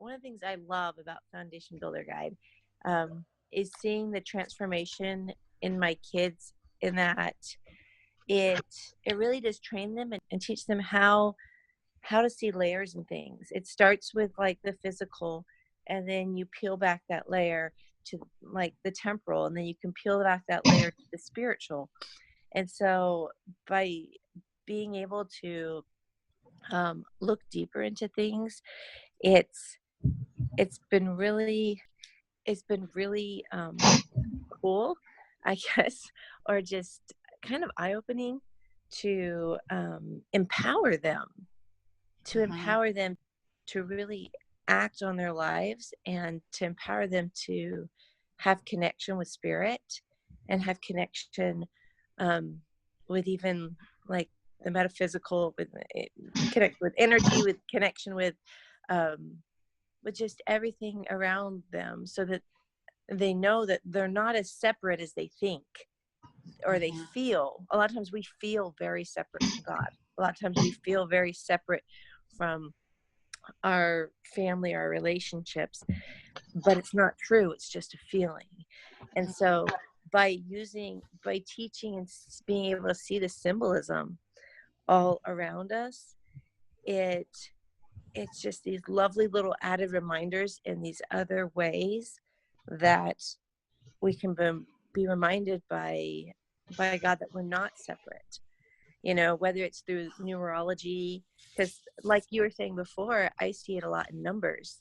one of the things I love about Foundation Builder Guide is seeing the transformation in my kids, in that it really does train them and teach them how to see layers and things. It starts with like the physical, and then you peel back that layer to like the temporal, and then you can peel back that layer to the spiritual. And so by being able to look deeper into things, it's been really cool, I guess, or just kind of eye-opening to empower them to really act on their lives, and to empower them to have connection with spirit, and have connection with even like the metaphysical, with connect with energy, with connection with just everything around them, so that they know that they're not as separate as they think, or they feel. A lot of times we feel very separate from God. A lot of times we feel very separate from our family, our relationships, but it's not true. It's just a feeling. And so by teaching and being able to see the symbolism all around us, it's just these lovely little added reminders in these other ways that we can be reminded by God that we're not separate. You know, whether it's through numerology, because like you were saying before, I see it a lot in numbers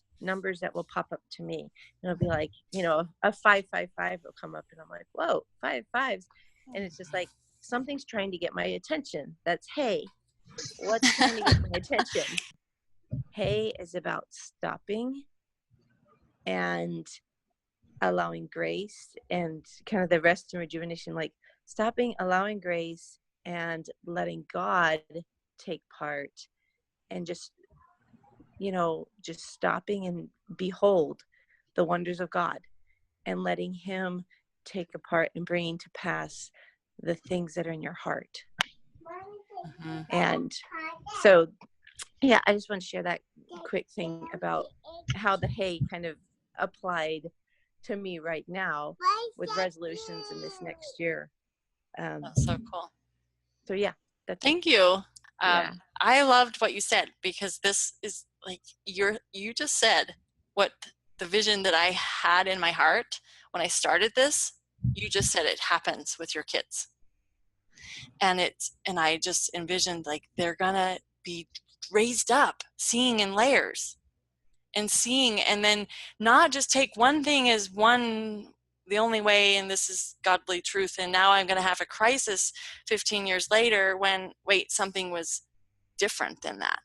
that will pop up to me. And it'll be like, you know, a 555 will come up, and I'm like, whoa, 5 5s. And it's just like, something's trying to get my attention. That's hey. What's trying to get my attention? Hey is about stopping and allowing grace, and kind of the rest and rejuvenation, like stopping, allowing grace, and letting God take part, and just, you know, just stopping and behold the wonders of God, and letting him take a part and bringing to pass the things that are in your heart. And so, yeah, I just want to share that quick thing about how the hay kind of applied to me right now with resolutions in this next year. That's so cool. So yeah, thank you. I loved what you said, because this is like you just said what the vision that I had in my heart when I started this. You just said it happens with your kids, and I just envisioned like they're gonna be raised up, seeing in layers, and seeing, and then not just take one thing as the only way, and this is godly truth, and now I'm going to have a crisis 15 years later when, wait, something was different than that,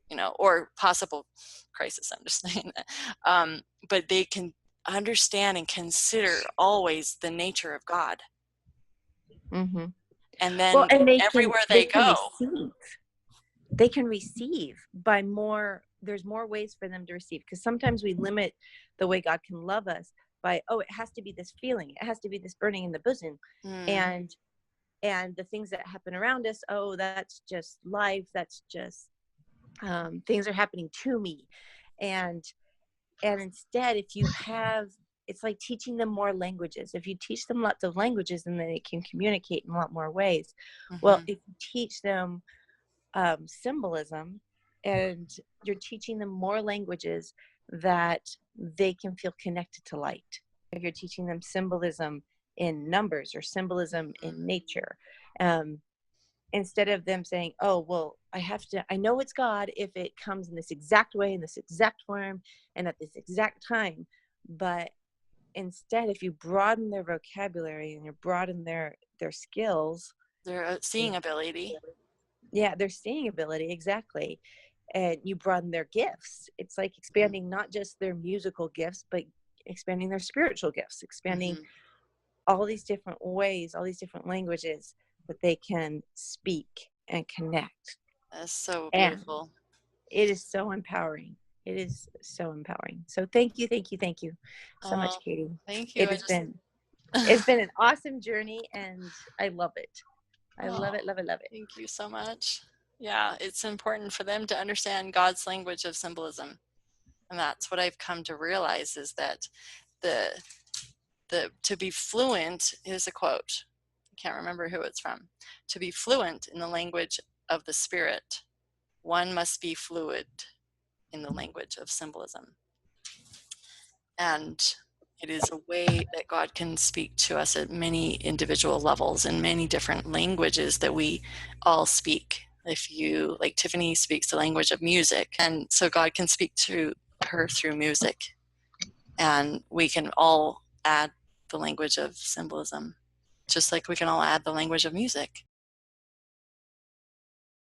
you know, or possible crisis, I'm just saying that. But they can understand and consider always the nature of God. Mm-hmm. And then everywhere they go. They can receive by more. There's more ways for them to receive, because sometimes we limit the way God can love us by, oh, it has to be this feeling, it has to be this burning in the bosom, and the things that happen around us, oh, that's just life, that's just things are happening to me. And instead, if you have, it's like teaching them more languages. If you teach them lots of languages, then they can communicate in a lot more ways. Well, if you teach them symbolism, and you're teaching them more languages that they can feel connected to light. If you're teaching them symbolism in numbers or symbolism in nature, instead of them saying, oh, well, I know it's God if it comes in this exact way, in this exact form, and at this exact time. But instead, if you broaden their vocabulary and you broaden their skills, their seeing ability. Yeah, their seeing ability, exactly. And you broaden their gifts. It's like expanding not just their musical gifts, but expanding their spiritual gifts, expanding all these different ways, all these different languages that they can speak and connect. That's so beautiful. And it is so empowering. It is so empowering. So thank you so much, Katie. Thank you. It's been an awesome journey, and I love it. I love it. Thank you so much. Yeah, it's important for them to understand God's language of symbolism. And that's what I've come to realize, is that the to be fluent is a quote. I can't remember who it's from. To be fluent in the language of the spirit, one must be fluid in the language of symbolism. And it is a way that God can speak to us at many individual levels in many different languages that we all speak. If you, like Tiffany speaks the language of music, and so God can speak to her through music, and we can all add the language of symbolism, just like we can all add the language of music.